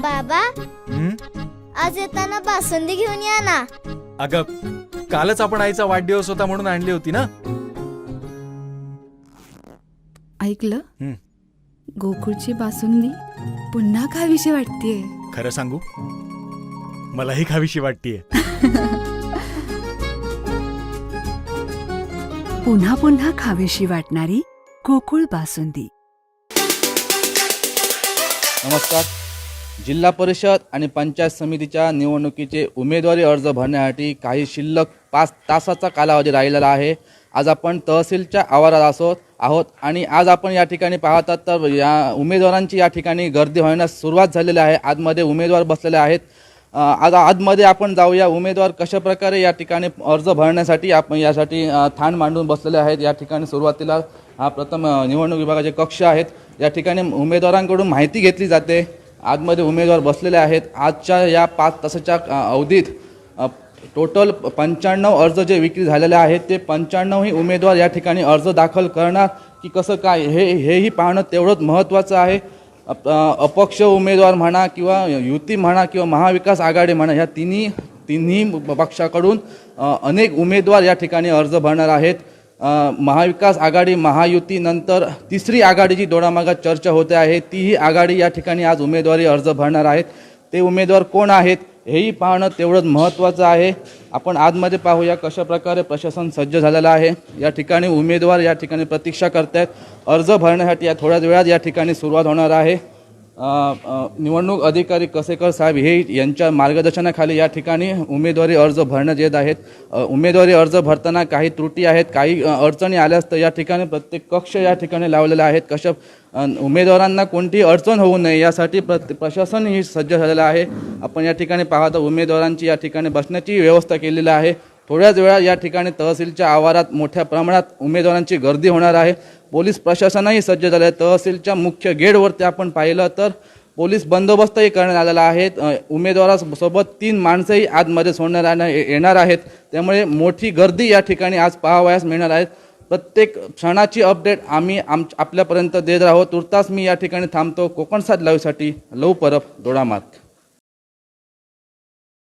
बाबा, आज येताना बासुंदी घेऊन या ना. अगं, कालच आपण आईचा वाढदिवस होता म्हणून आणली होती ना. ऐकलं, गोकुळची बासुंदी पुन्हा खावीशी वाटतेय. खरं सांगू, मलाही खावीशी वाटतेय. पुन्हा पुन्हा खावीशी वाटणारी गोकुळ बासुंदी. नमस्कार. जिल्हा परिषद आणि पंचायत समितीच्या निवडणुकीचे उमेदवारी अर्ज भरण्यासाठी काही शिल्लक 5 तासाचा कालावधी राहिलेला आहे. आज आपण तहसीलच्या आवारात आहोत आणि आज आपण या ठिकाणी पाहतात तर या उमेदवारांची या ठिकाणी गर्दी होण्यास सुरुवात झालेली आहे. आतमध्ये उमेदवार बसलेले आहेत. आज आतमध्ये आपण जाऊया. उमेदवार कशा प्रकारे या ठिकाणी अर्ज भरण्यासाठी आपण यासाठी ठाण मांडून बसलेले आहेत. या ठिकाणी सुरुवातीला हा प्रथम निवडणूक विभागाचे कक्ष आहेत. या ठिकाणी उमेदवारांकडून माहिती घेतली जाते. आतमध्ये उमेदवार बसलेले आहेत. आजच्या या 5 तासाच्या अवधीत टोटल 95 अर्ज जे विक्री झालेले आहेत ते 95ही उमेदवार या ठिकाणी अर्ज दाखल करणार की कसं काय हेही पाहणं तेवढंच महत्त्वाचं आहे. अपक्ष उमेदवार म्हणा किंवा युती म्हणा किंवा महाविकास आघाडी म्हणा, ह्या तिन्ही पक्षाकडून अनेक उमेदवार या ठिकाणी अर्ज भरणार आहेत. महाविकास आघाडी, महायुतीनंतर तिसरी आघाडीची दोडामागात चर्चा होते आहे. तीही आघाडी या ठिकाणी आज उमेदवारी अर्ज भरणार आहेत. ते उमेदवार कोण आहेत हेही पाहणं तेवढंच महत्त्वाचं आहे. आपण आतमध्ये पाहूया कशा प्रकारे प्रशासन सज्ज झालेलं आहे. या ठिकाणी उमेदवार या ठिकाणी प्रतीक्षा करत आहेत. अर्ज भरण्यासाठी या थोड्याच वेळात या ठिकाणी सुरुवात होणार आहे. निवडणूक अधिकारी कसेकर साहेब यांच्या मार्गदर्शनाखाली या ठिकाणी उमेदवारी अर्ज भरण्यात येत आहेत. उमेदवारी अर्ज भरताना काही त्रुटी आहेत, काही अडचणी आल्यास तर या ठिकाणी प्रत्येक कक्ष या ठिकाणी लावलेले आहेत. कशा उमेदवारांना कोणतीही अडचण होऊ नये यासाठी प्रशासन ही सज्ज झालेलं आहे. आपण या ठिकाणी पाहता उमेदवारांची या ठिकाणी बसण्याची व्यवस्था केलेली आहे. थोड्याच वेळात या ठिकाणी तहसीलच्या आवारात मोठ्या प्रमाणात उमेदवारांची गर्दी होणार आहे. पोलीस प्रशासनही सज्ज झाले आहे. तहसीलच्या मुख्य गेटवरती आपण पाहिलं तर पोलीस बंदोबस्तही करण्यात आलेला आहे. उमेदवारासोबत 3 माणसंही आतमध्ये सोडण्यात येणार आहेत. त्यामुळे मोठी गर्दी या ठिकाणी आज पाहावयास मिळणार आहे. प्रत्येक क्षणाची अपडेट आम्ही आपल्यापर्यंत देत राहू. तुर्तास मी या ठिकाणी थांबतो. कोकणसाद लाईव्हसाठी लव परब, दोडामार्ग.